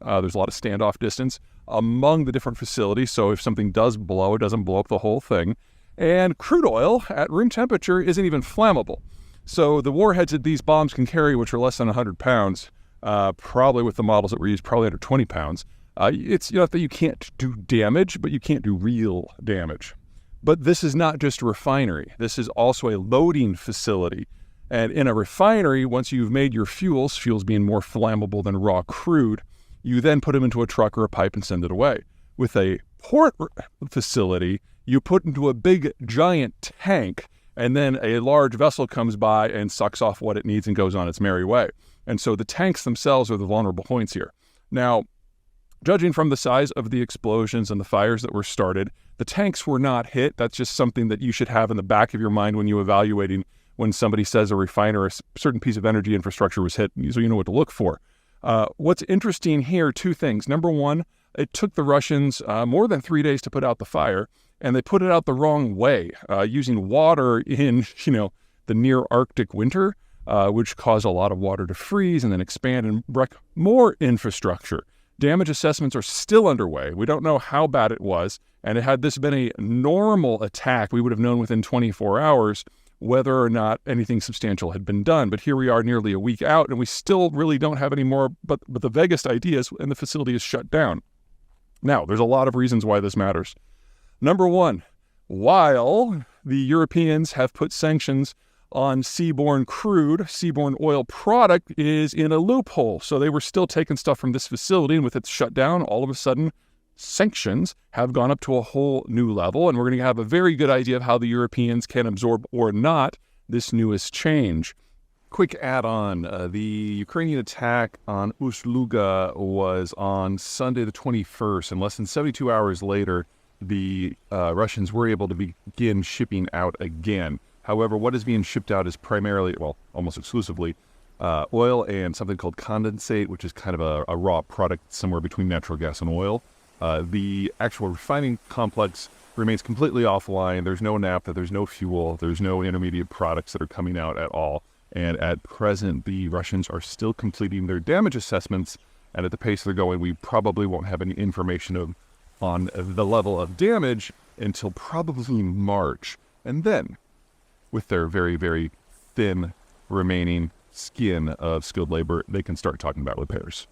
There's a lot of standoff distance among the different facilities. So if something does blow, it doesn't blow up the whole thing. And crude oil at room temperature isn't even flammable. So the warheads that these bombs can carry, which are less than 100 pounds, probably with the models that were used, probably under 20 pounds, it's not that you can't do damage, but you can't do real damage. But this is not just a refinery. This is also a loading facility. And in a refinery, once you've made your fuels being more flammable than raw crude, you then put them into a truck or a pipe and send it away. With a port facility, you put into a big, giant tank, and then a large vessel comes by and sucks off what it needs and goes on its merry way. And so the tanks themselves are the vulnerable points here. Now, judging from the size of the explosions and the fires that were started, the tanks were not hit. That's just something that you should have in the back of your mind when you're evaluating when somebody says a refiner, a certain piece of energy infrastructure was hit, so you know what to look for. What's interesting here, two things. Number one, it took the Russians more than 3 days to put out the fire, and they put it out the wrong way, using water in, the near Arctic winter, which caused a lot of water to freeze and then expand and wreck more infrastructure. Damage assessments are still underway. We don't know how bad it was, and had this been a normal attack, we would have known within 24 hours whether or not anything substantial had been done. But here we are nearly a week out, and we still really don't have any more but the vaguest ideas, and the facility is shut down. Now, there's a lot of reasons why this matters. Number one, while the Europeans have put sanctions on seaborne crude, seaborne oil product is in a loophole. So they were still taking stuff from this facility, and with its shut down, all of a sudden, sanctions have gone up to a whole new level, and we're going to have a very good idea of how the Europeans can absorb or not this newest change. Quick add-on, the Ukrainian attack on Ust-Luga was on Sunday the 21st, and less than 72 hours later, the Russians were able to begin shipping out again. However, what is being shipped out is primarily, well, almost exclusively, oil and something called condensate, which is kind of a raw product somewhere between natural gas and oil. The actual refining complex remains completely offline. There's no naphtha, there's no fuel, there's no intermediate products that are coming out at all. And at present, the Russians are still completing their damage assessments. And at the pace they're going, we probably won't have any information on the level of damage until probably March. And then, with their very, very thin remaining skin of skilled labor, they can start talking about repairs.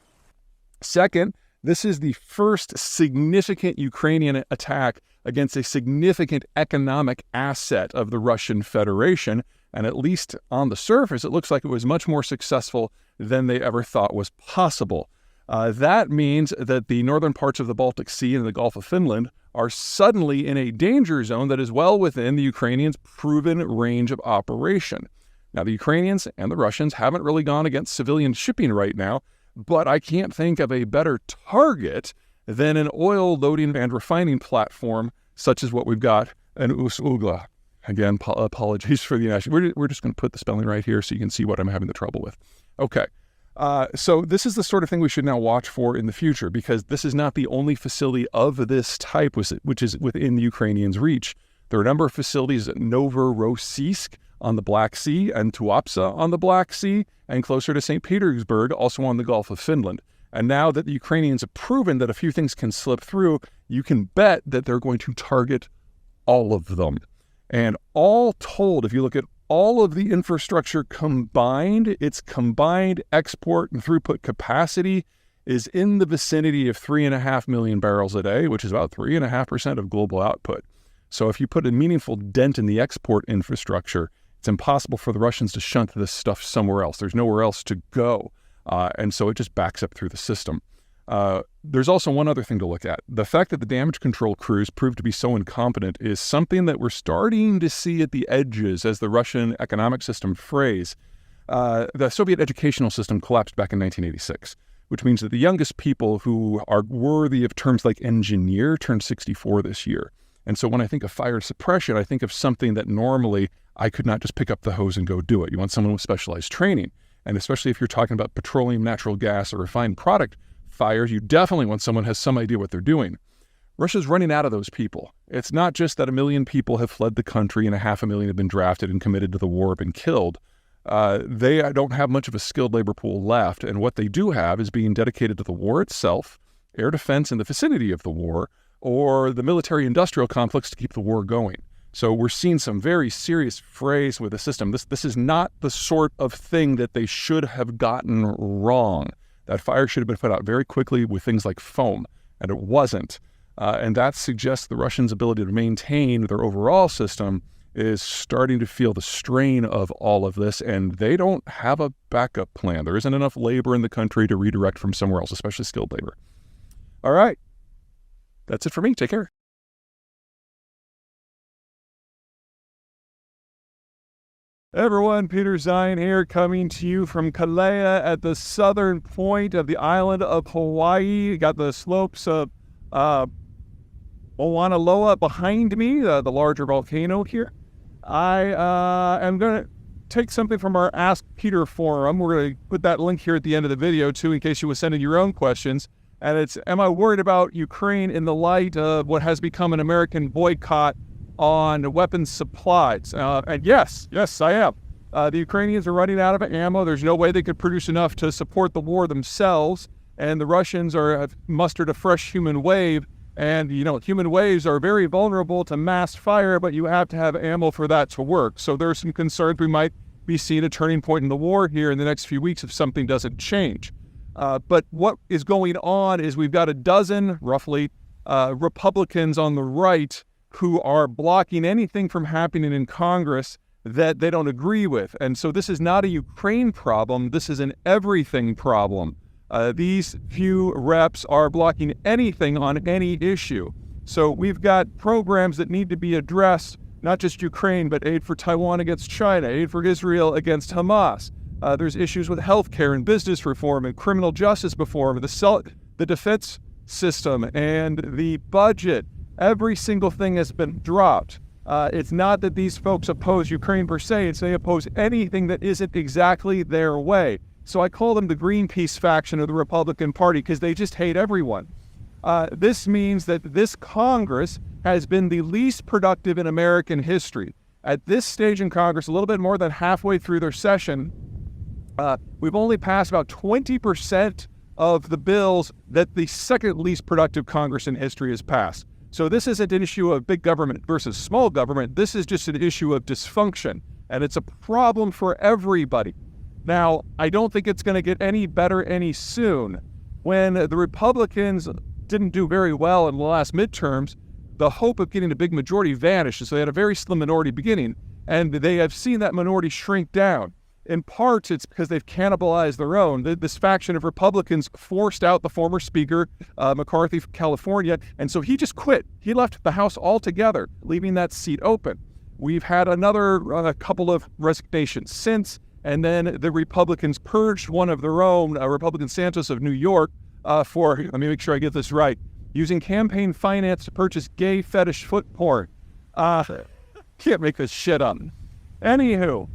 Second, this is the first significant Ukrainian attack against a significant economic asset of the Russian Federation. And at least on the surface, it looks like it was much more successful than they ever thought was possible. That means that the northern parts of the Baltic Sea and the Gulf of Finland are suddenly in a danger zone that is well within the Ukrainians' proven range of operation. Now, the Ukrainians and the Russians haven't really gone against civilian shipping right now, but I can't think of a better target than an oil loading and refining platform such as what we've got in Ust-Luga. Again, apologies for the national. We're just going to put the spelling right here so you can see what I'm having the trouble with. Okay. So this is the sort of thing we should now watch for in the future, because this is not the only facility of this type which is within the Ukrainians' reach. There are a number of facilities at Novorossiysk on the Black Sea and Tuapse on the Black Sea and closer to St. Petersburg, also on the Gulf of Finland. And now that the Ukrainians have proven that a few things can slip through, you can bet that they're going to target all of them. And all told, if you look at all of the infrastructure combined, its combined export and throughput capacity is in the vicinity of 3.5 million barrels a day, which is about 3.5% of global output. So if you put a meaningful dent in the export infrastructure, it's impossible for the Russians to shunt this stuff somewhere else. There's nowhere else to go. And so it just backs up through the system. There's also one other thing to look at. The fact that the damage control crews proved to be so incompetent is something that we're starting to see at the edges as the Russian economic system frays. The Soviet educational system collapsed back in 1986, which means that the youngest people who are worthy of terms like engineer turned 64 this year. And so when I think of fire suppression, I think of something that normally I could not just pick up the hose and go do it. You want someone with specialized training. And especially if you're talking about petroleum, natural gas, or refined product fires, you definitely want someone who has some idea what they're doing. Russia's running out of those people. It's not just that 1 million people have fled the country and 500,000 have been drafted and committed to the war, been killed. They don't have much of a skilled labor pool left, and what they do have is being dedicated to the war itself, air defense in the vicinity of the war, or the military-industrial complex to keep the war going. So we're seeing some very serious frays with the system. This is not the sort of thing that they should have gotten wrong. That fire should have been put out very quickly with things like foam, and it wasn't. And that suggests the Russians' ability to maintain their overall system is starting to feel the strain of all of this, and they don't have a backup plan. There isn't enough labor in the country to redirect from somewhere else, especially skilled labor. All right. That's it for me. Take care. Everyone, Peter Zeihan here, coming to you from Kalea at the southern point of the island of Hawaii. Got the slopes of Mauna Loa behind me, the larger volcano here. I am going to take something from our Ask Peter forum. We're going to put that link here at the end of the video, too, in case you were sending your own questions. And it's, am I worried about Ukraine in the light of what has become an American boycott on weapons supplies? And yes, I am. The Ukrainians are running out of ammo. There's no way they could produce enough to support the war themselves. And the Russians have mustered a fresh human wave. And, you know, human waves are very vulnerable to mass fire, but you have to have ammo for that to work. So there are some concerns we might be seeing a turning point in the war here in the next few weeks if something doesn't change. But what is going on is we've got a dozen, roughly, Republicans on the right who are blocking anything from happening in Congress that they don't agree with. And so this is not a Ukraine problem. This is an everything problem. These few reps are blocking anything on any issue. So we've got programs that need to be addressed, not just Ukraine, but aid for Taiwan against China, aid for Israel against Hamas. There's issues with healthcare and business reform and criminal justice reform, the defense system and the budget. Every single thing has been dropped. It's not that these folks oppose Ukraine per se, it's they oppose anything that isn't exactly their way. So I call them the Greenpeace faction of the Republican Party because they just hate everyone. This means that this Congress has been the least productive in American history. At this stage in Congress, a little bit more than halfway through their session, we've only passed about 20% of the bills that the second least productive Congress in history has passed. So this isn't an issue of big government versus small government. This is just an issue of dysfunction, and it's a problem for everybody. Now, I don't think it's going to get any better any soon. When the Republicans didn't do very well in the last midterms, the hope of getting a big majority vanished. So they had a very slim minority beginning, and they have seen that minority shrink down. In part, it's because they've cannibalized their own. This faction of Republicans forced out the former Speaker, McCarthy from California, and so he just quit. He left the House altogether, leaving that seat open. We've had another couple of resignations since, and then the Republicans purged one of their own, Republican Santos of New York, for, let me make sure I get this right, using campaign finance to purchase gay fetish foot porn. Can't make this shit up. Anywho,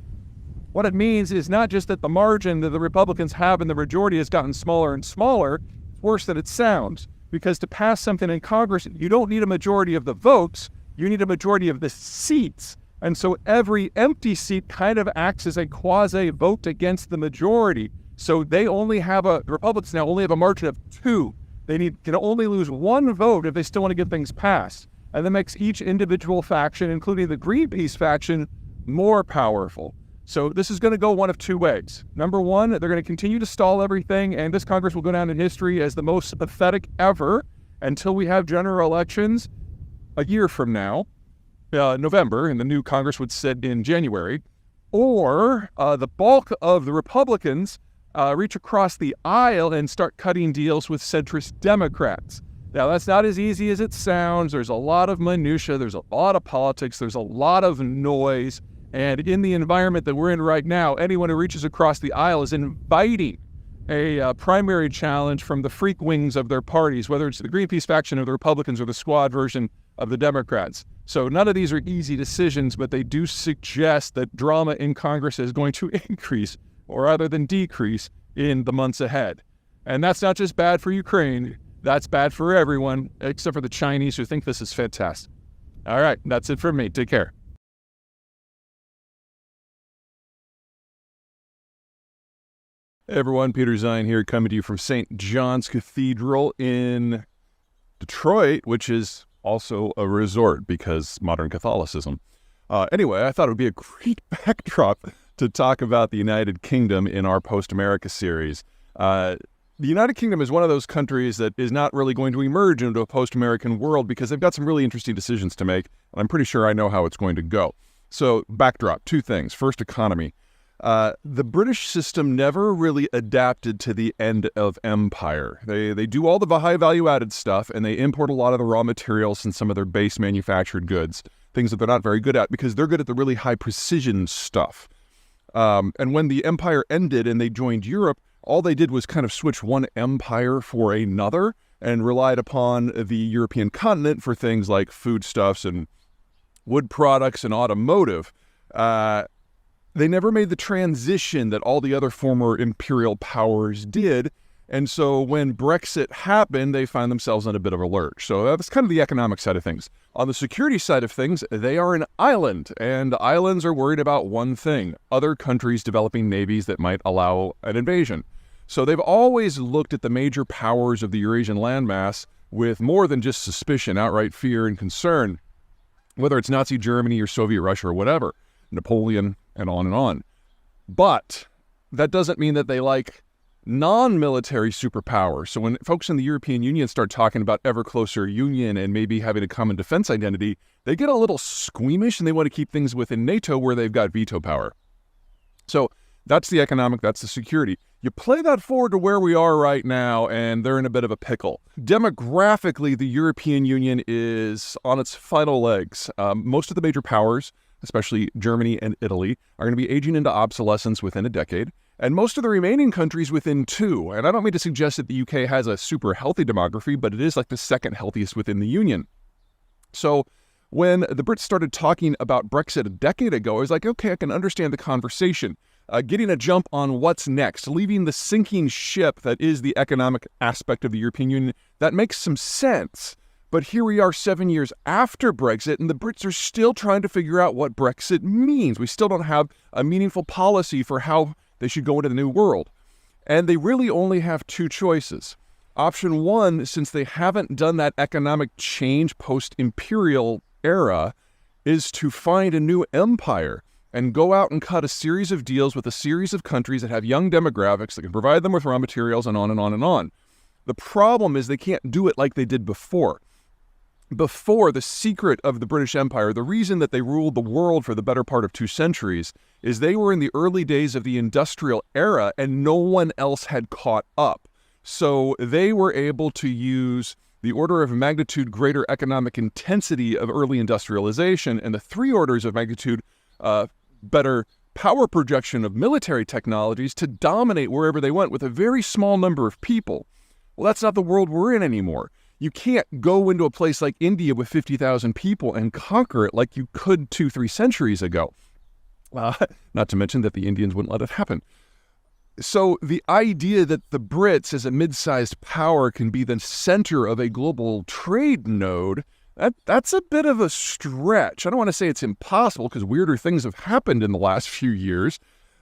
what it means is not just that the margin that the Republicans have in the majority has gotten smaller and smaller, it's worse than it sounds. Because to pass something in Congress, you don't need a majority of the votes, you need a majority of the seats. And so every empty seat kind of acts as a quasi-vote against the majority. So they only have the Republicans now only have a margin of 2. They can only lose 1 vote if they still want to get things passed. And that makes each individual faction, including the Greenpeace faction, more powerful. So this is going to go one of 2 ways. Number one, they're going to continue to stall everything, and this Congress will go down in history as the most pathetic ever until we have general elections a year from now, November, and the new Congress would sit in January. Or the bulk of the Republicans reach across the aisle and start cutting deals with centrist Democrats. Now, that's not as easy as it sounds. There's a lot of minutia. There's a lot of politics. There's a lot of noise. And in the environment that we're in right now, anyone who reaches across the aisle is inviting a primary challenge from the freak wings of their parties, whether it's the Greenpeace faction of the Republicans or the squad version of the Democrats. So none of these are easy decisions, but they do suggest that drama in Congress is going to increase, or rather than decrease, in the months ahead. And that's not just bad for Ukraine. That's bad for everyone, except for the Chinese who think this is fantastic. All right, that's it from me. Take care. Hey everyone, Peter Zeihan here, coming to you from St. John's Cathedral in Detroit, which is also a resort because modern Catholicism. Anyway, I thought it would be a great backdrop to talk about the United Kingdom in our Post-America series. The United Kingdom is one of those countries that is not really going to emerge into a post-American world because they've got some really interesting decisions to make, and I'm pretty sure I know how it's going to go. So, backdrop, two things. First, economy. The British system never really adapted to the end of empire. They do all the high value-added stuff, and they import a lot of the raw materials and some of their base manufactured goods, things that they're not very good at because they're good at the really high precision stuff. And when the empire ended and they joined Europe, all they did was kind of switch one empire for another and relied upon the European continent for things like foodstuffs and wood products and automotive. They never made the transition that all the other former imperial powers did. And so when Brexit happened, they find themselves in a bit of a lurch. So that's kind of the economic side of things. On the security side of things, they are an island, and islands are worried about one thing: other countries developing navies that might allow an invasion. So they've always looked at the major powers of the Eurasian landmass with more than just suspicion, outright fear and concern, whether it's Nazi Germany or Soviet Russia or whatever, Napoleon, and on and on. But that doesn't mean that they like non-military superpowers. So when folks in the European Union start talking about ever closer union and maybe having a common defense identity, they get a little squeamish and they want to keep things within NATO where they've got veto power. So that's the economic, that's the security. You play that forward to where we are right now, and they're in a bit of a pickle. Demographically, the European Union is on its final legs. Most of the major powers, especially Germany and Italy, are going to be aging into obsolescence within a decade, and most of the remaining countries within 2. And I don't mean to suggest that the UK has a super healthy demography, but it is like the second healthiest within the Union. So when the Brits started talking about Brexit a decade ago, I was like, okay, I can understand the conversation. Getting a jump on what's next, leaving the sinking ship that is the economic aspect of the European Union, that makes some sense. But here we are 7 years after Brexit, and the Brits are still trying to figure out what Brexit means. We still don't have a meaningful policy for how they should go into the new world. And they really only have two choices. Option one, since they haven't done that economic change post-imperial era, is to find a new empire and go out and cut a series of deals with a series of countries that have young demographics that can provide them with raw materials and on and on and on. The problem is they can't do it like they did before. Before, the secret of the British Empire, the reason that they ruled the world for the better part of 2 centuries, is they were in the early days of the industrial era and no one else had caught up. So they were able to use the order of magnitude greater economic intensity of early industrialization and the 3 orders of magnitude better power projection of military technologies to dominate wherever they went with a very small number of people. Well, that's not the world we're in anymore. You can't go into a place like India with 50,000 people and conquer it like you could 2-3 centuries ago. Not to mention that the Indians wouldn't let it happen. So the idea that the Brits as a mid-sized power can be the center of a global trade node, that's a bit of a stretch. I don't want to say it's impossible because weirder things have happened in the last few years,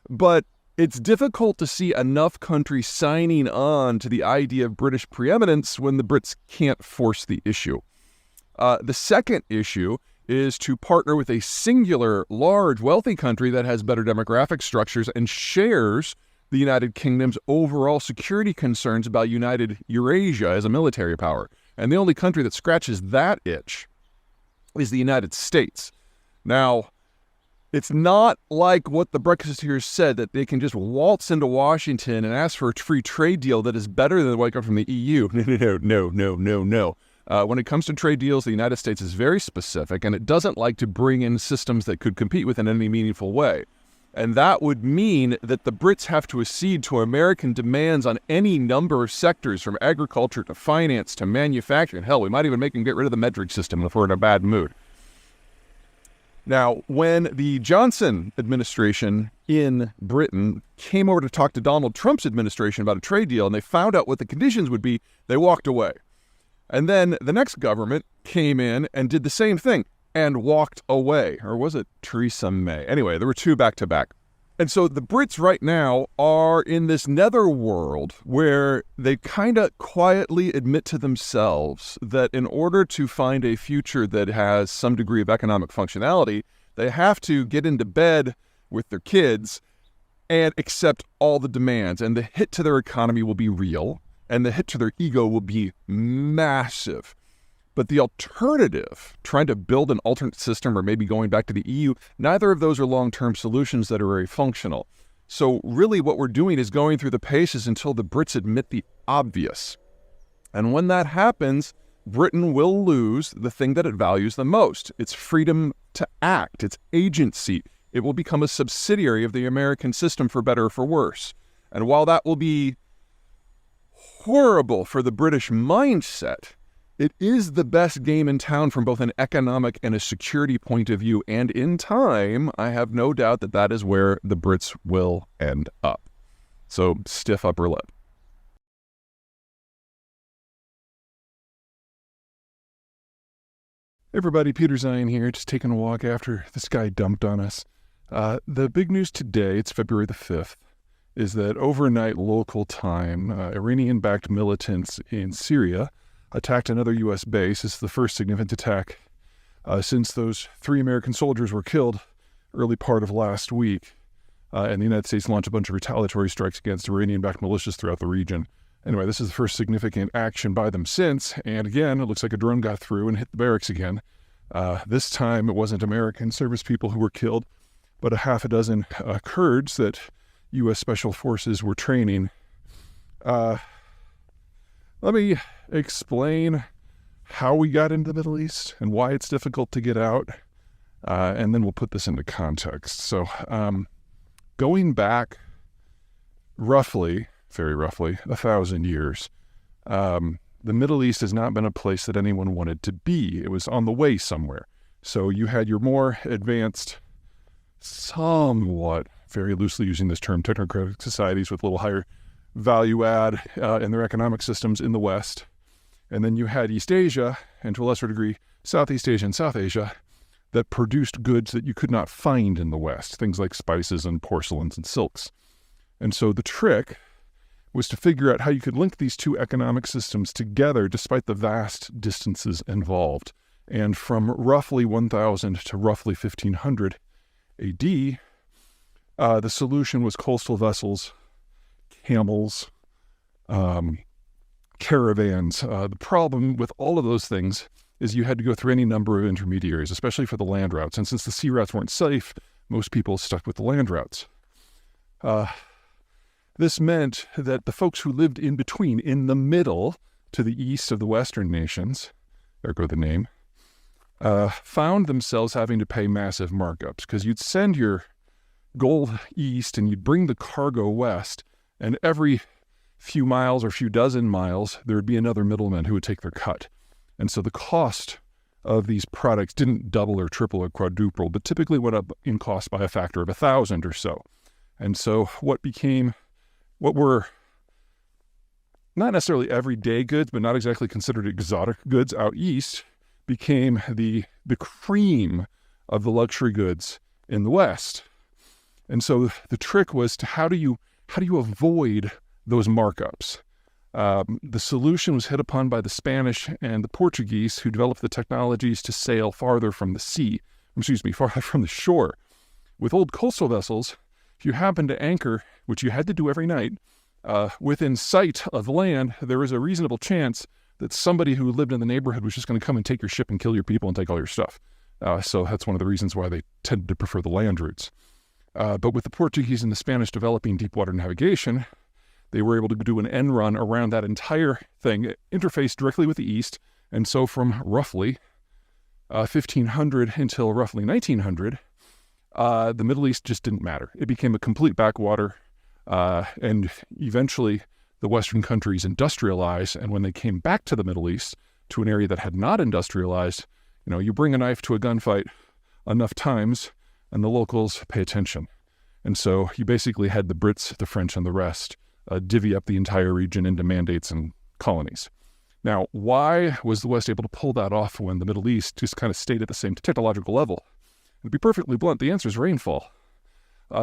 but it's difficult to see enough countries signing on to the idea of British preeminence when the Brits can't force the issue. The second issue is to partner with a singular, large, wealthy country that has better demographic structures and shares the United Kingdom's overall security concerns about United Eurasia as a military power. And the only country that scratches that itch is the United States. Now, it's not like what the Brexiteers said, that they can just waltz into Washington and ask for a free trade deal that is better than what comes from the EU. No. When it comes to trade deals, the United States is very specific, and it doesn't like to bring in systems that could compete with in any meaningful way. And that would mean that the Brits have to accede to American demands on any number of sectors, from agriculture to finance to manufacturing. Hell, we might even make them get rid of the metric system if we're in a bad mood. Now, when the Johnson administration in Britain came over to talk to Donald Trump's administration about a trade deal, and they found out what the conditions would be, they walked away. And then the next government came in and did the same thing and walked away. Or was it Theresa May? Anyway, there were 2 back-to-back. And so the Brits right now are in this netherworld where they kind of quietly admit to themselves that in order to find a future that has some degree of economic functionality, they have to get into bed with their kids and accept all the demands. And the hit to their economy will be real, and the hit to their ego will be massive. But the alternative, trying to build an alternate system or maybe going back to the EU, neither of those are long-term solutions that are very functional. So really what we're doing is going through the paces until the Brits admit the obvious. And when that happens, Britain will lose the thing that it values the most, its freedom to act, its agency. It will become a subsidiary of the American system for better or for worse. And while that will be horrible for the British mindset, it is the best game in town from both an economic and a security point of view, and in time, I have no doubt that that is where the Brits will end up. So, stiff upper lip. Hey everybody, Peter Zeihan here, just taking a walk after this guy dumped on us. The big news today, it's February the 5th, is that overnight local time, Iranian-backed militants in Syria attacked another U.S. base. This is the first significant attack since those 3 American soldiers were killed early part of last week. And the United States launched a bunch of retaliatory strikes against Iranian-backed militias throughout the region. Anyway, this is the first significant action by them since. And again, it looks like a drone got through and hit the barracks again. This time, it wasn't American service people who were killed, but a half a dozen Kurds that U.S. Special Forces were training. Let me explain how we got into the Middle East and why it's difficult to get out, and then we'll put this into context. So going back roughly, very roughly, 1,000 years, the Middle East has not been a place that anyone wanted to be. It was on the way somewhere. So you had your more advanced, somewhat, very loosely using this term, technocratic societies with a little higher value add in their economic systems in the West. And then you had East Asia, and to a lesser degree, Southeast Asia and South Asia, that produced goods that you could not find in the West, things like spices and porcelains and silks. And so the trick was to figure out how you could link these two economic systems together despite the vast distances involved. And from roughly 1000 to roughly 1500 AD, the solution was coastal vessels, camels, caravans. The problem with all of those things is you had to go through any number of intermediaries, especially for the land routes. And since the sea routes weren't safe, most people stuck with the land routes. This meant that the folks who lived in between, in the middle, to the east of the Western nations, ergo the name, found themselves having to pay massive markups because you'd send your gold east and you'd bring the cargo west, and every few miles or few dozen miles, there would be another middleman who would take their cut. And so the cost of these products didn't double or triple or quadruple, but typically went up in cost by a factor of 1,000 or so. And so what were not necessarily everyday goods, but not exactly considered exotic goods out east, became the cream of the luxury goods in the West. And so the trick was to how do you avoid those markups? The solution was hit upon by the Spanish and the Portuguese, who developed the technologies to sail farther from the shore. With old coastal vessels, if you happened to anchor, which you had to do every night, within sight of land, there was a reasonable chance that somebody who lived in the neighborhood was just going to come and take your ship and kill your people and take all your stuff. So that's one of the reasons why they tended to prefer the land routes. But with the Portuguese and the Spanish developing deep water navigation, they were able to do an end run around that entire thing, interfaced directly with the east. And so from roughly 1500 until roughly 1900, the Middle East just didn't matter. It became a complete backwater. And eventually the Western countries industrialized. And when they came back to the Middle East, to an area that had not industrialized, you bring a knife to a gunfight enough times and the locals pay attention. And so you basically had the Brits, the French, and the rest divvy up the entire region into mandates and colonies. Now, why was the West able to pull that off when the Middle East just kind of stayed at the same technological level? And to be perfectly blunt, the answer is rainfall.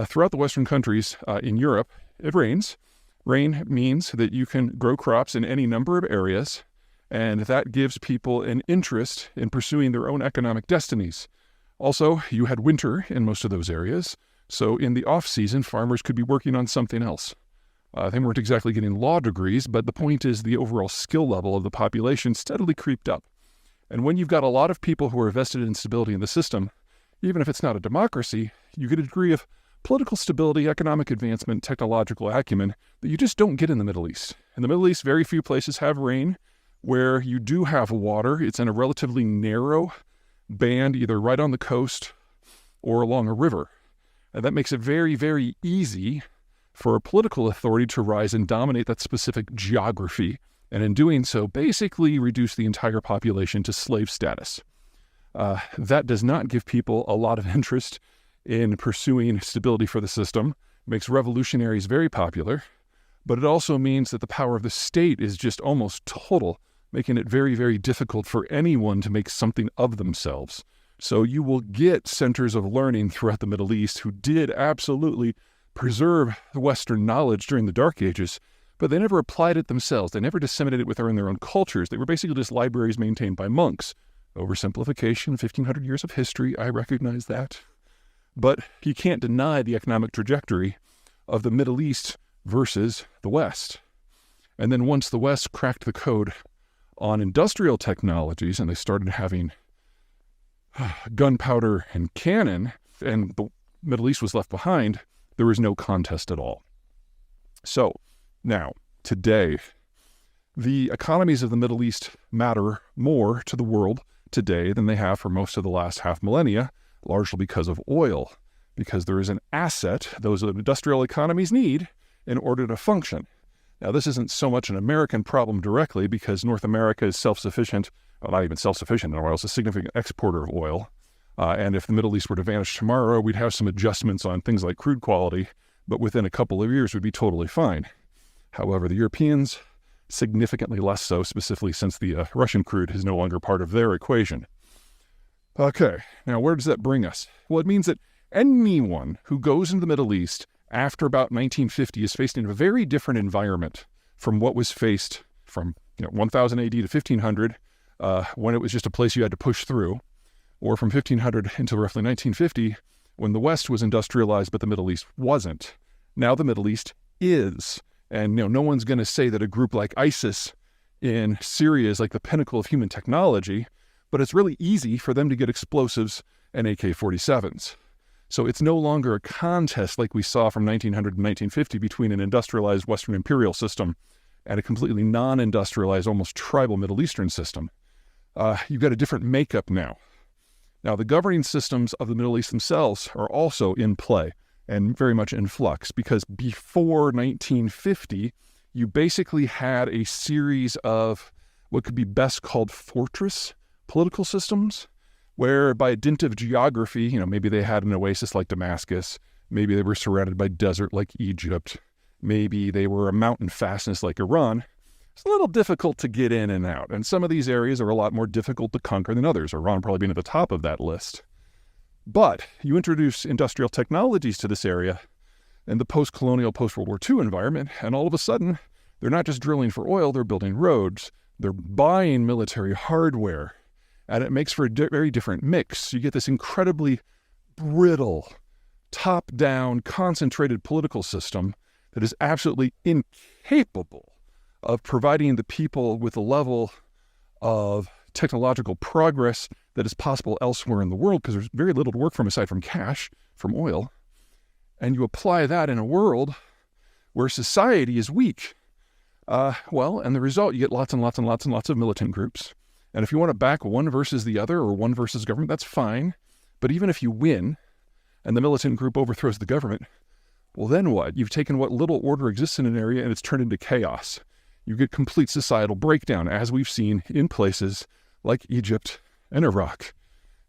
Throughout the Western countries in Europe, it rains. Rain means that you can grow crops in any number of areas, and that gives people an interest in pursuing their own economic destinies. Also, you had winter in most of those areas, so in the off-season, farmers could be working on something else. They weren't exactly getting law degrees, but the point is the overall skill level of the population steadily creeped up. And when you've got a lot of people who are vested in stability in the system, even if it's not a democracy, you get a degree of political stability, economic advancement, technological acumen that you just don't get in the Middle East. In the Middle East, very few places have rain. Where you do have water, it's in a relatively narrow band, either right on the coast or along a river. And that makes it very, very easy for a political authority to rise and dominate that specific geography, and in doing so, basically reduce the entire population to slave status. That does not give people a lot of interest in pursuing stability for the system. It makes revolutionaries very popular, but it also means that the power of the state is just almost total, making it very, very difficult for anyone to make something of themselves. So you will get centers of learning throughout the Middle East who did absolutely preserve the Western knowledge during the Dark Ages, but they never applied it themselves. They never disseminated it within their own cultures. They were basically just libraries maintained by monks. Oversimplification, 1,500 years of history, I recognize that. But you can't deny the economic trajectory of the Middle East versus the West. And then once the West cracked the code on industrial technologies and they started having gunpowder and cannon, and the Middle East was left behind, there was no contest at all. So now, today, the economies of the Middle East matter more to the world today than they have for most of the last half millennia, largely because of oil, because there is an asset those industrial economies need in order to function. Now, this isn't so much an American problem directly because North America is self-sufficient, well, not even self-sufficient in oil, it's a significant exporter of oil. And if the Middle East were to vanish tomorrow, we'd have some adjustments on things like crude quality, but within a couple of years, we'd be totally fine. However, the Europeans, significantly less so, specifically since the Russian crude is no longer part of their equation. Okay, now where does that bring us? Well, it means that anyone who goes into the Middle East after about 1950 is faced in a very different environment from what was faced from 1000 AD to 1500, when it was just a place you had to push through, or from 1500 until roughly 1950, when the West was industrialized but the Middle East wasn't. Now the Middle East is. And no one's going to say that a group like ISIS in Syria is like the pinnacle of human technology, but it's really easy for them to get explosives and AK-47s. So it's no longer a contest like we saw from 1900 to 1950 between an industrialized Western imperial system and a completely non-industrialized, almost tribal Middle Eastern system. You've got a different makeup now. Now, the governing systems of the Middle East themselves are also in play and very much in flux, because before 1950, you basically had a series of what could be best called fortress political systems, where by dint of geography, maybe they had an oasis like Damascus, maybe they were surrounded by desert like Egypt, maybe they were a mountain fastness like Iran. It's a little difficult to get in and out, and some of these areas are a lot more difficult to conquer than others, Iran probably being at the top of that list. But you introduce industrial technologies to this area in the post-colonial, post-World War II environment, and all of a sudden, they're not just drilling for oil, they're building roads, they're buying military hardware, and it makes for a very different mix. You get this incredibly brittle, top-down, concentrated political system that is absolutely incapable of providing the people with a level of technological progress that is possible elsewhere in the world, because there's very little to work from aside from cash, from oil. And you apply that in a world where society is weak. And the result, you get lots and lots and lots and lots of militant groups. And if you want to back one versus the other or one versus government, that's fine. But even if you win and the militant group overthrows the government, well, then what? You've taken what little order exists in an area and it's turned into chaos. You get complete societal breakdown, as we've seen in places like Egypt and Iraq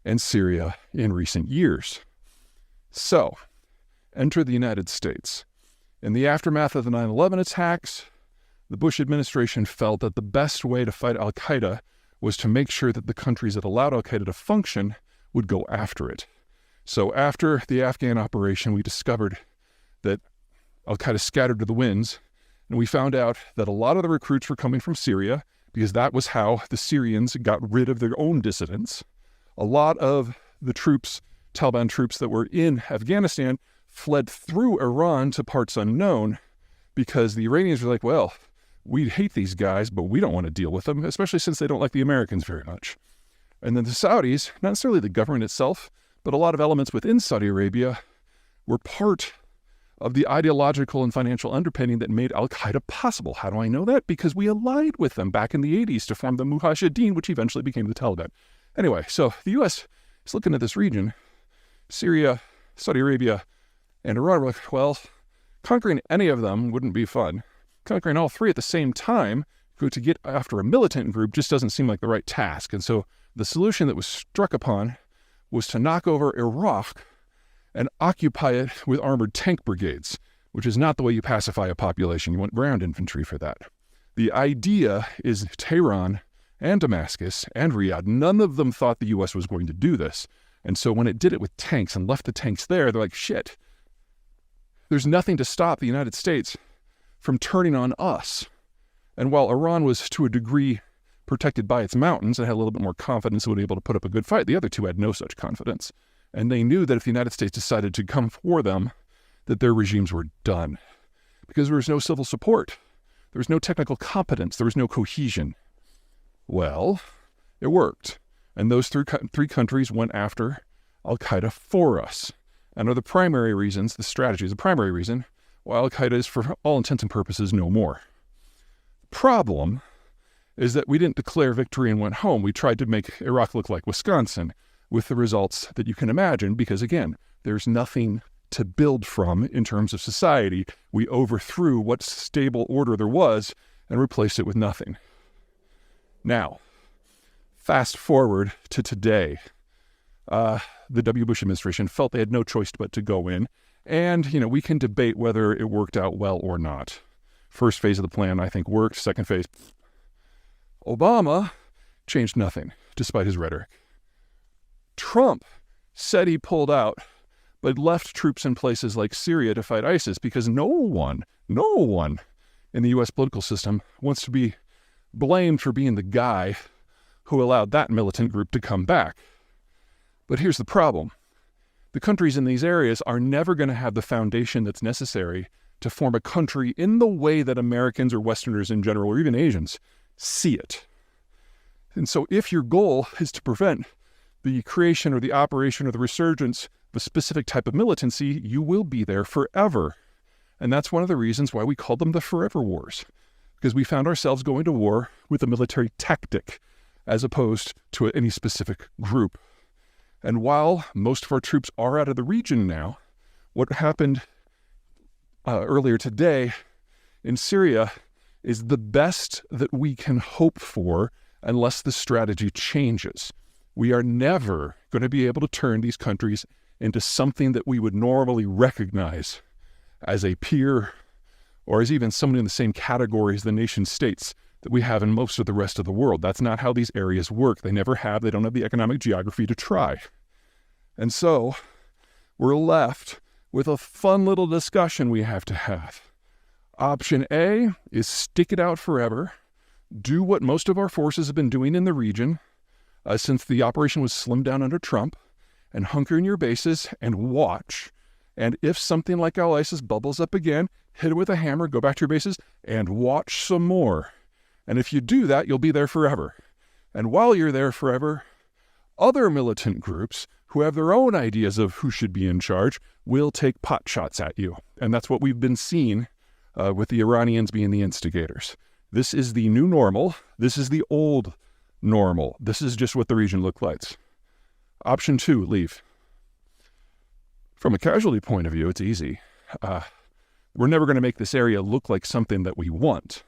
and Syria in recent years. So, enter the United States. In the aftermath of the 9/11 attacks, the Bush administration felt that the best way to fight al-Qaeda was to make sure that the countries that allowed al-Qaeda to function would go after it. So after the Afghan operation, we discovered that al-Qaeda scattered to the winds, and we found out that a lot of the recruits were coming from Syria, because that was how the Syrians got rid of their own dissidents. A lot of the troops, Taliban troops that were in Afghanistan, fled through Iran to parts unknown, because the Iranians were like, well, we hate these guys, but we don't want to deal with them, especially since they don't like the Americans very much. And then the Saudis, not necessarily the government itself, but a lot of elements within Saudi Arabia were part of the ideological and financial underpinning that made al-Qaeda possible. How do I know that? Because we allied with them back in the 80s to form the Mujahideen, which eventually became the Taliban. Anyway, so the U.S. is looking at this region, Syria, Saudi Arabia, and Iran. We're like, well, conquering any of them wouldn't be fun. Conquering all three at the same time to get after a militant group just doesn't seem like the right task. And so the solution that was struck upon was to knock over Iraq and occupy it with armored tank brigades, which is not the way you pacify a population. You want ground infantry for that. The idea is Tehran and Damascus and Riyadh, none of them thought the U.S. was going to do this. And so when it did it with tanks and left the tanks there, they're like, shit, there's nothing to stop the United States from turning on us. And while Iran was to a degree protected by its mountains and had a little bit more confidence it would be able to put up a good fight, the other two had no such confidence. And they knew that if the United States decided to come for them, that their regimes were done. Because there was no civil support. There was no technical competence. There was no cohesion. Well, it worked. And those three countries went after al-Qaeda for us. And are the primary reasons, the strategy is the primary reason, why al-Qaeda is, for all intents and purposes, no more. The problem is that we didn't declare victory and went home. We tried to make Iraq look like Wisconsin, with the results that you can imagine, because again, there's nothing to build from in terms of society. We overthrew what stable order there was and replaced it with nothing. Now, fast forward to today. The W. Bush administration felt they had no choice but to go in, and, we can debate whether it worked out well or not. First phase of the plan, I think, worked. Second phase, Obama changed nothing, despite his rhetoric. Trump said he pulled out, but left troops in places like Syria to fight ISIS because no one in the U.S. political system wants to be blamed for being the guy who allowed that militant group to come back. But here's the problem. The countries in these areas are never going to have the foundation that's necessary to form a country in the way that Americans or Westerners in general, or even Asians, see it. And so if your goal is to prevent the creation or the operation or the resurgence of a specific type of militancy, you will be there forever. And that's one of the reasons why we called them the forever wars, because we found ourselves going to war with a military tactic as opposed to any specific group. And while most of our troops are out of the region now, what happened earlier today in Syria is the best that we can hope for unless the strategy changes. We are never going to be able to turn these countries into something that we would normally recognize as a peer or as even someone in the same category as the nation states that we have in most of the rest of the world. That's not how these areas work. They never have. They don't have the economic geography to try. And so we're left with a fun little discussion we have to have. Option A is stick it out forever, do what most of our forces have been doing in the region, since the operation was slimmed down under Trump, and hunker in your bases and watch. And if something like ISIS bubbles up again, hit it with a hammer, go back to your bases, and watch some more. And if you do that, you'll be there forever. And while you're there forever, other militant groups who have their own ideas of who should be in charge will take pot shots at you. And that's what we've been seeing with the Iranians being the instigators. This is the new normal. This is the old normal. This is just what the region looked like. Option 2, leave. From a casualty point of view, it's easy. We're never going to make this area look like something that we want.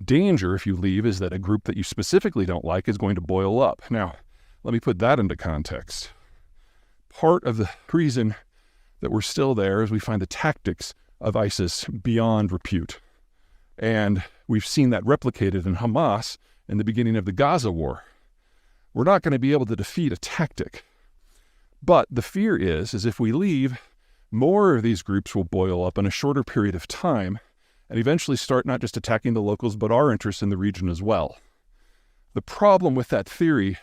Danger, if you leave, is that a group that you specifically don't like is going to boil up. Now, let me put that into context. Part of the reason that we're still there is we find the tactics of ISIS beyond repute. And we've seen that replicated in Hamas in the beginning of the Gaza war. We're not going to be able to defeat a tactic, But the fear is if we leave, more of these groups will boil up in a shorter period of time and eventually start not just attacking the locals, but our interests in the region as well. The problem with that theory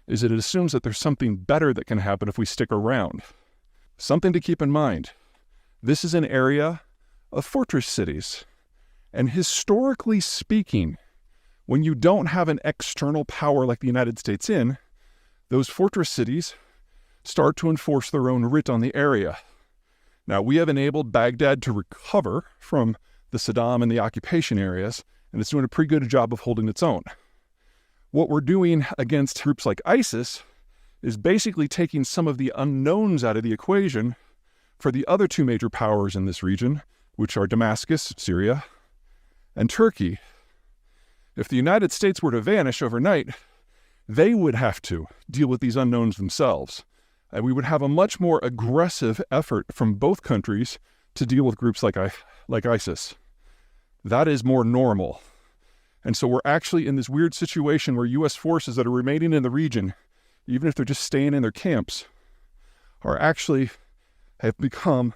is that it assumes that there's something better that can happen if we stick around. Something to keep in mind. This is an area of fortress cities. And historically speaking, when you don't have an external power like the United States in, those fortress cities start to enforce their own writ on the area. Now, we have enabled Baghdad to recover from the Saddam and the occupation areas, and it's doing a pretty good job of holding its own. What we're doing against groups like ISIS is basically taking some of the unknowns out of the equation for the other two major powers in this region, which are Damascus, Syria, and Turkey. If the United States were to vanish overnight, they would have to deal with these unknowns themselves. And we would have a much more aggressive effort from both countries to deal with groups like ISIS. That is more normal. And so we're actually in this weird situation where U.S. forces that are remaining in the region, even if they're just staying in their camps, have become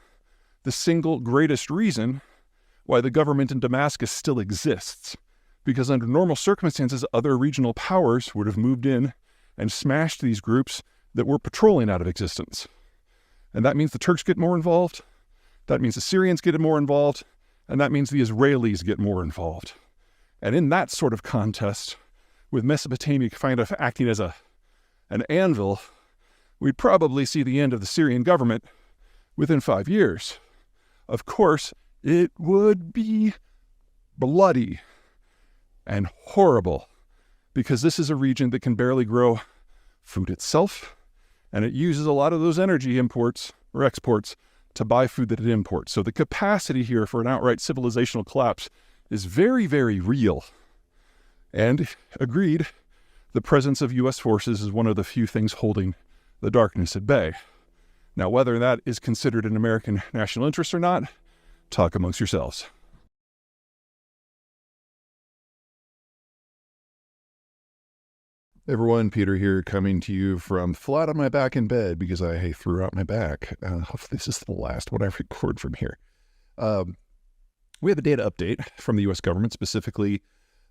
the single greatest reason why the government in Damascus still exists. Because under normal circumstances, other regional powers would have moved in and smashed these groups that were patrolling out of existence. And that means the Turks get more involved, that means the Syrians get more involved, and that means the Israelis get more involved. And in that sort of contest, with Mesopotamia kind of acting as an anvil, we'd probably see the end of the Syrian government within 5 years. Of course, it would be bloody and horrible, because this is a region that can barely grow food itself, and it uses a lot of those energy imports or exports to buy food that it imports. So the capacity here for an outright civilizational collapse is very, very real. And agreed, the presence of U.S. forces is one of the few things holding the darkness at bay. Now, whether that is considered an American national interest or not, talk amongst yourselves. Hey everyone, Peter here, coming to you from flat on my back in bed because I threw out my back. Hopefully this is the last one I record from here. We have a data update from the U.S. government, specifically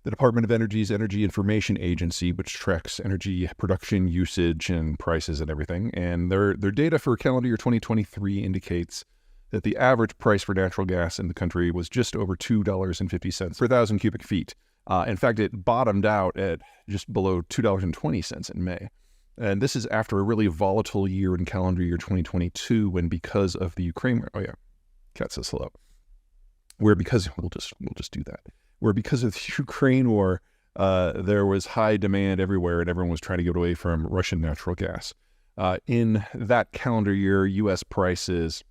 the Department of Energy's Energy Information Agency, which tracks energy production, usage, and prices and everything. And their data for calendar year 2023 indicates that the average price for natural gas in the country was just over $2.50 per thousand cubic feet. In fact, it bottomed out at just below $2.20 in May. And this is after a really volatile year in calendar year 2022, when because of the Ukraine, cat says hello. We'll just do that. Where because of the Ukraine war, there was high demand everywhere and everyone was trying to get away from Russian natural gas. In that calendar year, U.S. prices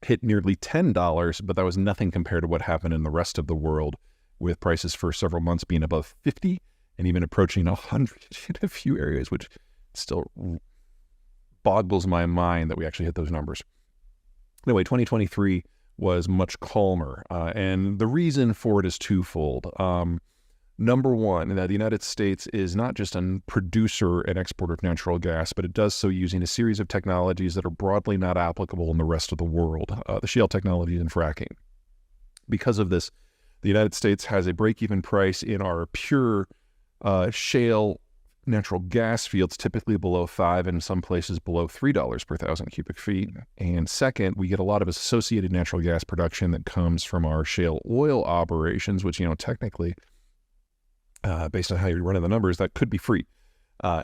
hit nearly $10, but that was nothing compared to what happened in the rest of the world, with prices for several months being above 50 and even approaching 100 in a few areas, which still boggles my mind that we actually hit those numbers. Anyway, 2023 was much calmer, and the reason for it is twofold. Number one, that the United States is not just a producer and exporter of natural gas, but it does so using a series of technologies that are broadly not applicable in the rest of the world, the shale technologies and fracking. Because of this, the United States has a break-even price in our pure shale natural gas fields, typically below $5 and in some places below $3 per thousand cubic feet. And second, we get a lot of associated natural gas production that comes from our shale oil operations, which, technically, based on how you're running the numbers, that could be free.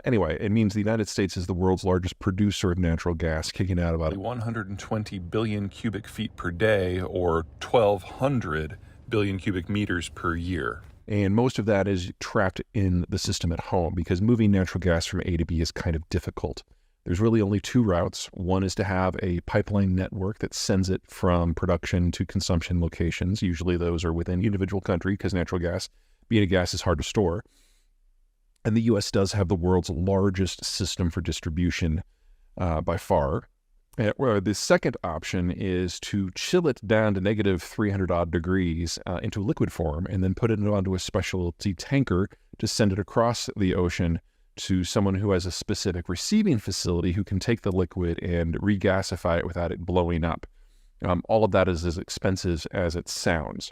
Anyway, it means the United States is the world's largest producer of natural gas, kicking out about 120 billion cubic feet per day, or 1,200 billion cubic meters per year. And most of that is trapped in the system at home, because moving natural gas from A to B is kind of difficult. There's really only two routes. One is to have a pipeline network that sends it from production to consumption locations. Usually those are within individual country, because natural gas, being a gas, is hard to store. And the U.S. does have the world's largest system for distribution by far. Well, the second option is to chill it down to negative 300 odd degrees into liquid form, and then put it onto a specialty tanker to send it across the ocean to someone who has a specific receiving facility who can take the liquid and regasify it without it blowing up. All of that is as expensive as it sounds.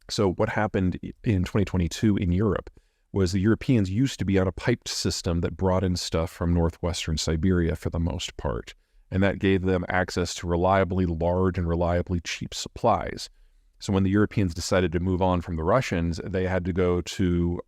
So what happened in 2022 in Europe was the Europeans used to be on a piped system that brought in stuff from northwestern Siberia for the most part. And that gave them access to reliably large and reliably cheap supplies. So when the Europeans decided to move on from the Russians, they had to go to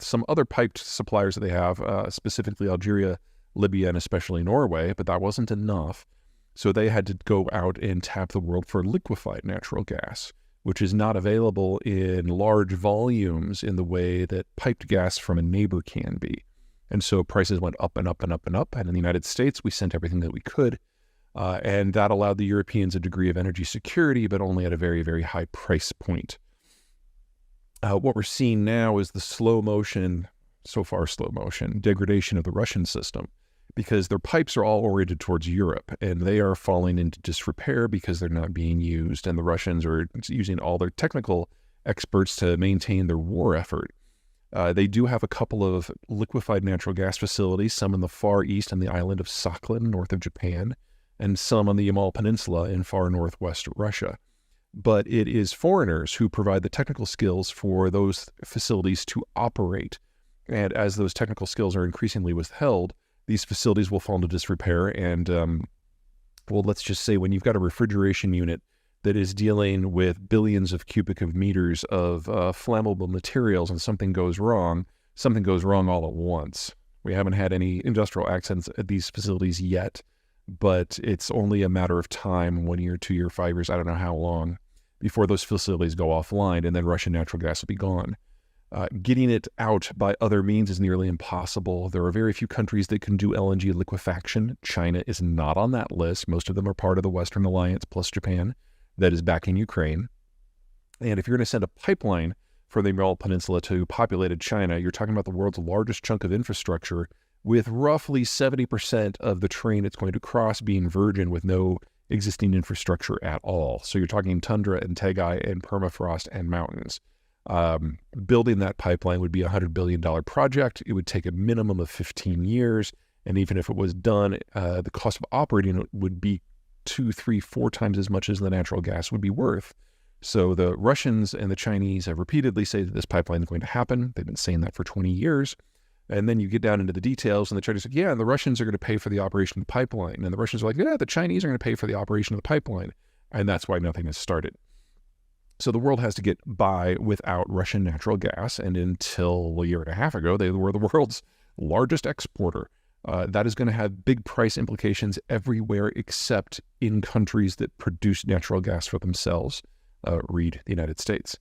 some other piped suppliers that they have, specifically Algeria, Libya, and especially Norway, but that wasn't enough. So they had to go out and tap the world for liquefied natural gas, which is not available in large volumes in the way that piped gas from a neighbor can be. And so prices went up and up and up and up. And in the United States, we sent everything that we could. And that allowed the Europeans a degree of energy security, but only at a very, very high price point. What we're seeing now is the slow motion degradation of the Russian system, because their pipes are all oriented towards Europe, and they are falling into disrepair because they're not being used. And the Russians are using all their technical experts to maintain their war effort. They do have a couple of liquefied natural gas facilities, some in the far east on the island of Sakhalin, north of Japan, and some on the Yamal Peninsula in far northwest Russia. But it is foreigners who provide the technical skills for those facilities to operate. And as those technical skills are increasingly withheld, these facilities will fall into disrepair. And, well, let's just say when you've got a refrigeration unit that is dealing with billions of cubic of meters of flammable materials and something goes wrong all at once. We haven't had any industrial accidents at these facilities yet, but it's only a matter of time, 1 year, 2 year, 5 years, I don't know how long, before those facilities go offline, and then Russian natural gas will be gone. Getting it out by other means is nearly impossible. There are very few countries that can do LNG liquefaction. China is not on that list. Most of them are part of the Western Alliance, plus Japan, that is backing Ukraine. And if you're going to send a pipeline from the Yamal Peninsula to populated China, you're talking about the world's largest chunk of infrastructure, with roughly 70% of the terrain it's going to cross being virgin with no existing infrastructure at all. So you're talking tundra and taiga and permafrost and mountains. Building that pipeline would be a $100 billion project. It would take a minimum of 15 years. And even if it was done, the cost of operating it would be 2, 3, 4 times as much as the natural gas would be worth. So the Russians and the Chinese have repeatedly said that this pipeline is going to happen. They've been saying that for 20 years. And then you get down into the details, and the Chinese are like, yeah, and the Russians are going to pay for the operation of the pipeline. And the Russians are like, yeah, the Chinese are going to pay for the operation of the pipeline. And that's why nothing has started. So the world has to get by without Russian natural gas. And until a year and a half ago, they were the world's largest exporter. That is going to have big price implications everywhere except in countries that produce natural gas for themselves. Read the United States.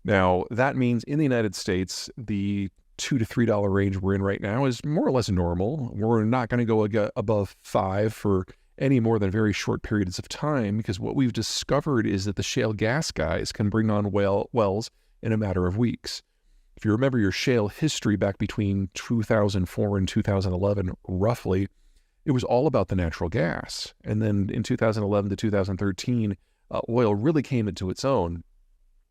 Now, that means in the United States, the $2 to $3 range we're in right now is more or less normal. We're not going to go above $5 for any more than very short periods of time, because what we've discovered is that the shale gas guys can bring on wells in a matter of weeks. If you remember your shale history back between 2004 and 2011, roughly, it was all about the natural gas. And then in 2011 to 2013, oil really came into its own.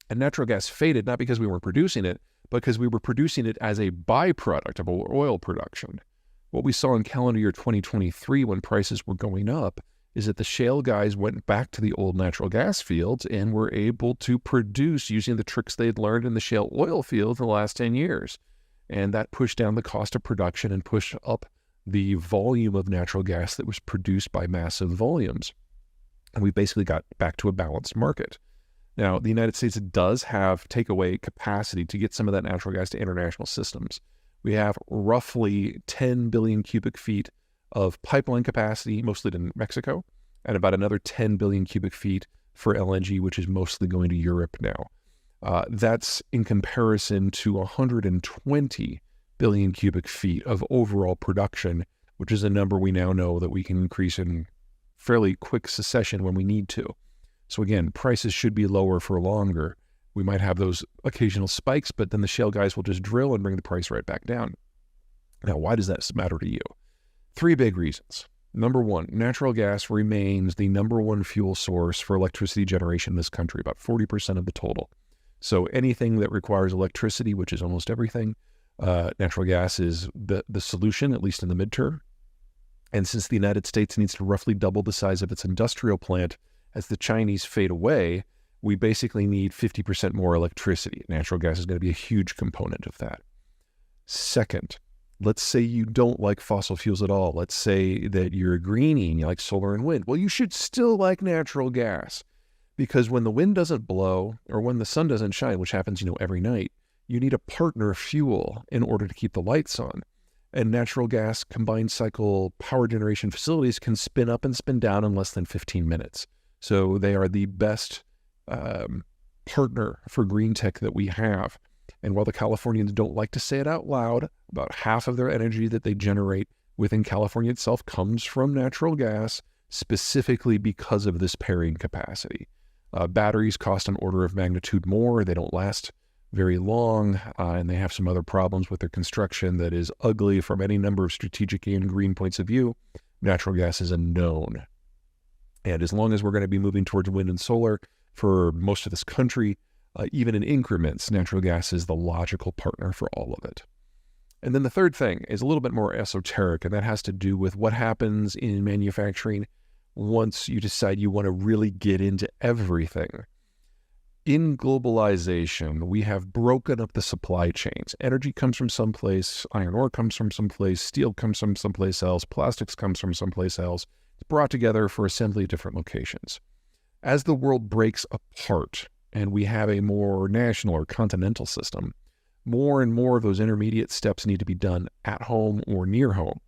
And natural gas faded, not because we weren't producing it, but because we were producing it as a byproduct of oil production. What we saw in calendar year 2023 when prices were going up is that the shale guys went back to the old natural gas fields and were able to produce using the tricks they'd learned in the shale oil fields in the last 10 years. And that pushed down the cost of production and pushed up the volume of natural gas that was produced by massive volumes. And we basically got back to a balanced market. Now, the United States does have takeaway capacity to get some of that natural gas to international systems. We have roughly 10 billion cubic feet of pipeline capacity, mostly to Mexico, and about another 10 billion cubic feet for LNG, which is mostly going to Europe now. That's in comparison to 120 billion cubic feet of overall production, which is a number we now know that we can increase in fairly quick succession when we need to. So again, prices should be lower for longer. We might have those occasional spikes, but then the shale guys will just drill and bring the price right back down. Now, why does that matter to you? 3 big reasons. Number one, natural gas remains the number one fuel source for electricity generation in this country, about 40% of the total. So anything that requires electricity, which is almost everything, Natural gas is the solution, at least in the midterm. And since the United States needs to roughly double the size of its industrial plant as the Chinese fade away, we basically need 50% more electricity. Natural gas is going to be a huge component of that. Second, let's say you don't like fossil fuels at all. Let's say that you're a greenie and you like solar and wind. Well, you should still like natural gas, because when the wind doesn't blow or when the sun doesn't shine, which happens, every night, you need a partner fuel in order to keep the lights on. And natural gas combined cycle power generation facilities can spin up and spin down in less than 15 minutes. So they are the best partner for green tech that we have. And while the Californians don't like to say it out loud, about half of their energy that they generate within California itself comes from natural gas, specifically because of this pairing capacity. Batteries cost an order of magnitude more. They don't last very long, and they have some other problems with their construction that is ugly from any number of strategic and green points of view. Natural gas is a known. And as long as we're going to be moving towards wind and solar for most of this country, even in increments, natural gas is the logical partner for all of it. And then the third thing is a little bit more esoteric, and that has to do with what happens in manufacturing once you decide you want to really get into everything. In globalization, we have broken up the supply chains. Energy comes from someplace, iron ore comes from someplace, steel comes from someplace else, plastics comes from someplace else. It's brought together for assembly at different locations. As the world breaks apart and we have a more national or continental system, more and more of those intermediate steps need to be done at home or near home.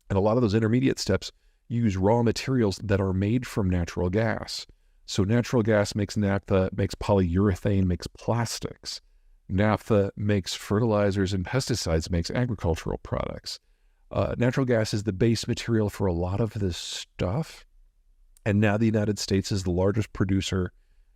And a lot of those intermediate steps use raw materials that are made from natural gas. So natural gas makes naphtha, makes polyurethane, makes plastics. Naphtha makes fertilizers and pesticides, makes agricultural products. Natural gas is the base material for a lot of this stuff. And now the United States is the largest producer,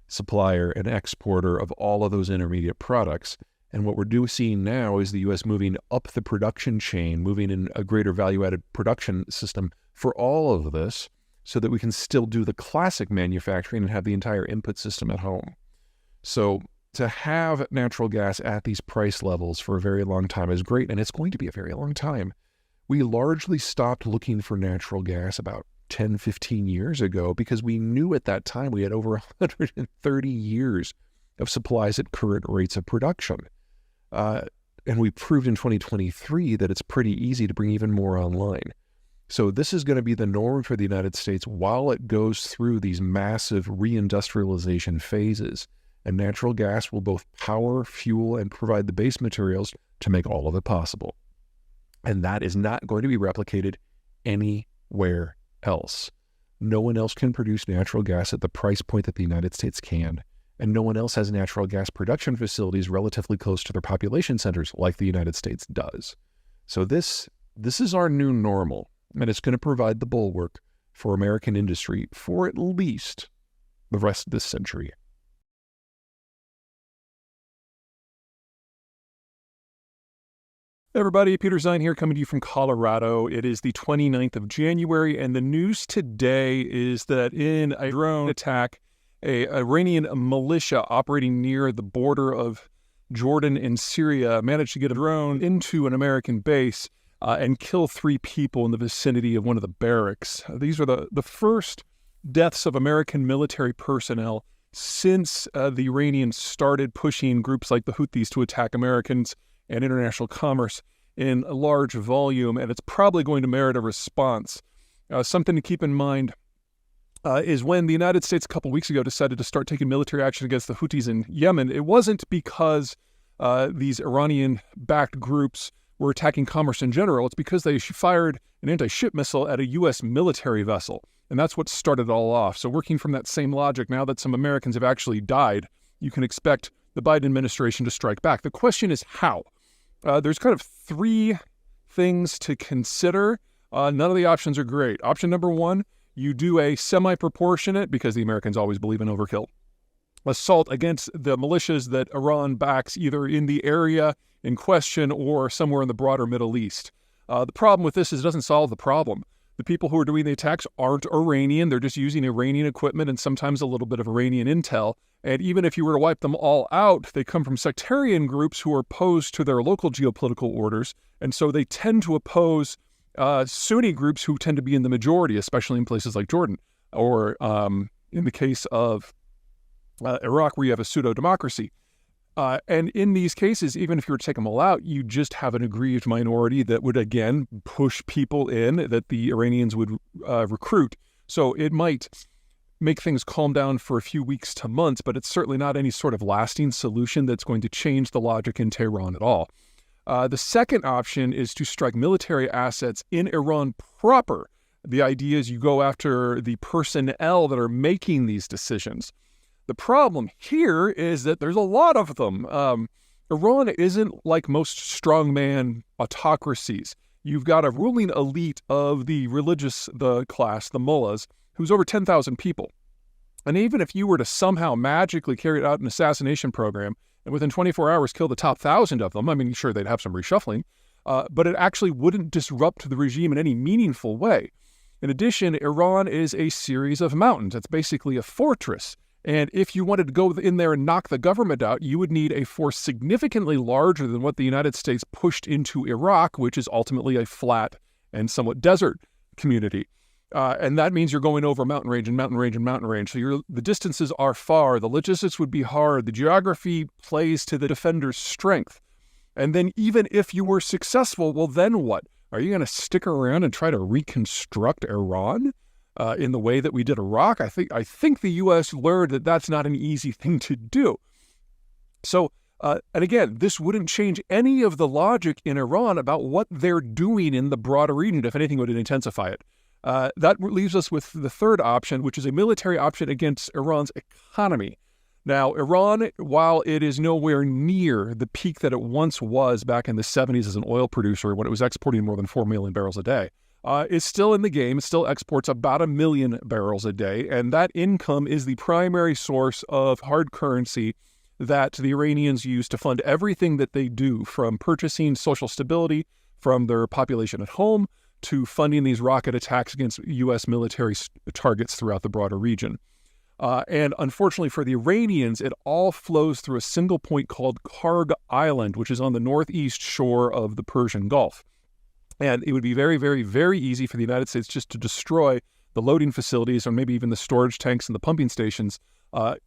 supplier, and exporter of all of those intermediate products. And what we're seeing now is the U.S. moving up the production chain, moving in a greater value-added production system for all of this, so that we can still do the classic manufacturing and have the entire input system at home. So to have natural gas at these price levels for a very long time is great, and it's going to be a very long time. We largely stopped looking for natural gas about 10, 15 years ago because we knew at that time we had over 130 years of supplies at current rates of production. And we proved in 2023 that it's pretty easy to bring even more online. So this is going to be the norm for the United States while it goes through these massive reindustrialization phases. And natural gas will both power, fuel, and provide the base materials to make all of it possible. And that is not going to be replicated anywhere else. No one else can produce natural gas at the price point that the United States can. And no one else has natural gas production facilities relatively close to their population centers like the United States does. So this is our new normal. And it's going to provide the bulwark for American industry for at least the rest of this century. Hey everybody, Peter Zeihan here coming to you from Colorado. It is the 29th of January, and the news today is that in a drone attack, an Iranian militia operating near the border of Jordan and Syria managed to get a drone into an American base and kill 3 people in the vicinity of one of the barracks. These are the first deaths of American military personnel since the Iranians started pushing groups like the Houthis to attack Americans and international commerce in a large volume, and it's probably going to merit a response. Something to keep in mind is when the United States a couple weeks ago decided to start taking military action against the Houthis in Yemen, it wasn't because these Iranian-backed groups were attacking commerce in general. It's because they fired an anti-ship missile at a U.S. military vessel. And that's what started it all off. So working from that same logic, now that some Americans have actually died, you can expect the Biden administration to strike back. The question is how? There's kind of 3 things to consider. None of the options are great. Option number 1, you do a semi-proportionate, because the Americans always believe in overkill, assault against the militias that Iran backs either in the area in question or somewhere in the broader Middle East. The problem with this is it doesn't solve the problem. The people who are doing the attacks aren't Iranian. They're just using Iranian equipment and sometimes a little bit of Iranian intel. And even if you were to wipe them all out, they come from sectarian groups who are opposed to their local geopolitical orders. And so they tend to oppose Sunni groups who tend to be in the majority, especially in places like Jordan, or in the case of Iraq, where you have a pseudo-democracy. And in these cases, even if you were to take them all out, you just have an aggrieved minority that would, again, push people in that the Iranians would recruit. So it might make things calm down for a few weeks to months, but it's certainly not any sort of lasting solution that's going to change the logic in Tehran at all. The second option is to strike military assets in Iran proper. The idea is you go after the personnel that are making these decisions. The problem here is that there's a lot of them. Iran isn't like most strongman autocracies. You've got a ruling elite of the religious class, the mullahs, who's over 10,000 people. And even if you were to somehow magically carry out an assassination program and within 24 hours kill the top 1,000 of them, I mean, sure, they'd have some reshuffling, but it actually wouldn't disrupt the regime in any meaningful way. In addition, Iran is a series of mountains. It's basically a fortress. And if you wanted to go in there and knock the government out, you would need a force significantly larger than what the United States pushed into Iraq, which is ultimately a flat and somewhat desert community. And that means you're going over mountain range and mountain range and mountain range. So the distances are far. The logistics would be hard. The geography plays to the defender's strength. And then even if you were successful, well, then what? Are you going to stick around and try to reconstruct Iran in the way that we did Iraq? I think the U.S. learned that that's not an easy thing to do. So, and again, this wouldn't change any of the logic in Iran about what they're doing in the broader region. If anything, it would intensify it. That leaves us with the third option, which is a military option against Iran's economy. Now, Iran, while it is nowhere near the peak that it once was back in the 70s as an oil producer when it was exporting more than 4 million barrels a day, is still in the game. It still exports about 1 million barrels a day, and that income is the primary source of hard currency that the Iranians use to fund everything that they do, from purchasing social stability from their population at home to funding these rocket attacks against U.S. military targets throughout the broader region. And unfortunately for the Iranians, it all flows through a single point called Karg Island, which is on the northeast shore of the Persian Gulf. And it would be very, very, very easy for the United States just to destroy the loading facilities or maybe even the storage tanks and the pumping stations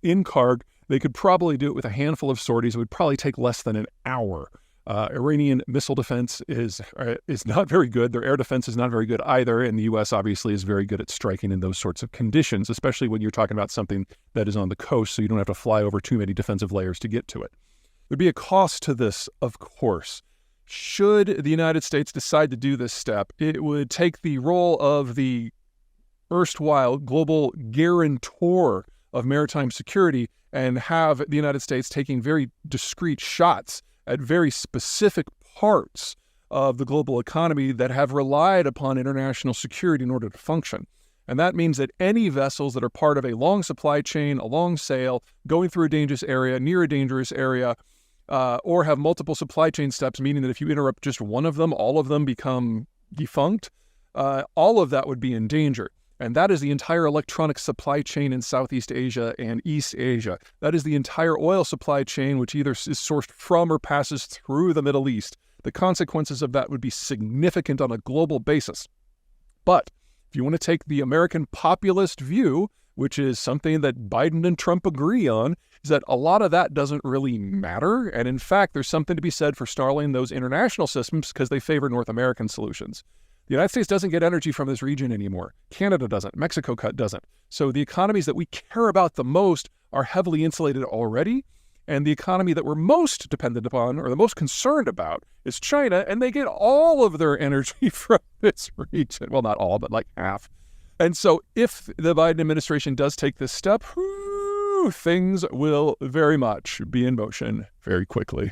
in Karg. They could probably do it with a handful of sorties. It would probably take less than an hour. Iranian missile defense is not very good. Their air defense is not very good either. And the U.S. obviously is very good at striking in those sorts of conditions, especially when you're talking about something that is on the coast, so you don't have to fly over too many defensive layers to get to it. There'd be a cost to this, of course. Should the United States decide to do this step, it would take the role of the erstwhile global guarantor of maritime security and have the United States taking very discrete shots at very specific parts of the global economy that have relied upon international security in order to function. And that means that any vessels that are part of a long supply chain, a long sail, going through a dangerous area, near a dangerous area, or have multiple supply chain steps, meaning that if you interrupt just one of them, all of them become defunct, all of that would be in danger. And that is the entire electronic supply chain in Southeast Asia and East Asia. That is the entire oil supply chain, which either is sourced from or passes through the Middle East. The consequences of that would be significant on a global basis. But if you want to take the American populist view, which is something that Biden and Trump agree on, is that a lot of that doesn't really matter. And in fact, there's something to be said for stalling those international systems because they favor North American solutions. The United States doesn't get energy from this region anymore. Canada doesn't. Mexico doesn't. So the economies that we care about the most are heavily insulated already. And the economy that we're most dependent upon or the most concerned about is China. And they get all of their energy from this region. Well, not all, but like half. And so if the Biden administration does take this step, things will very much be in motion very quickly.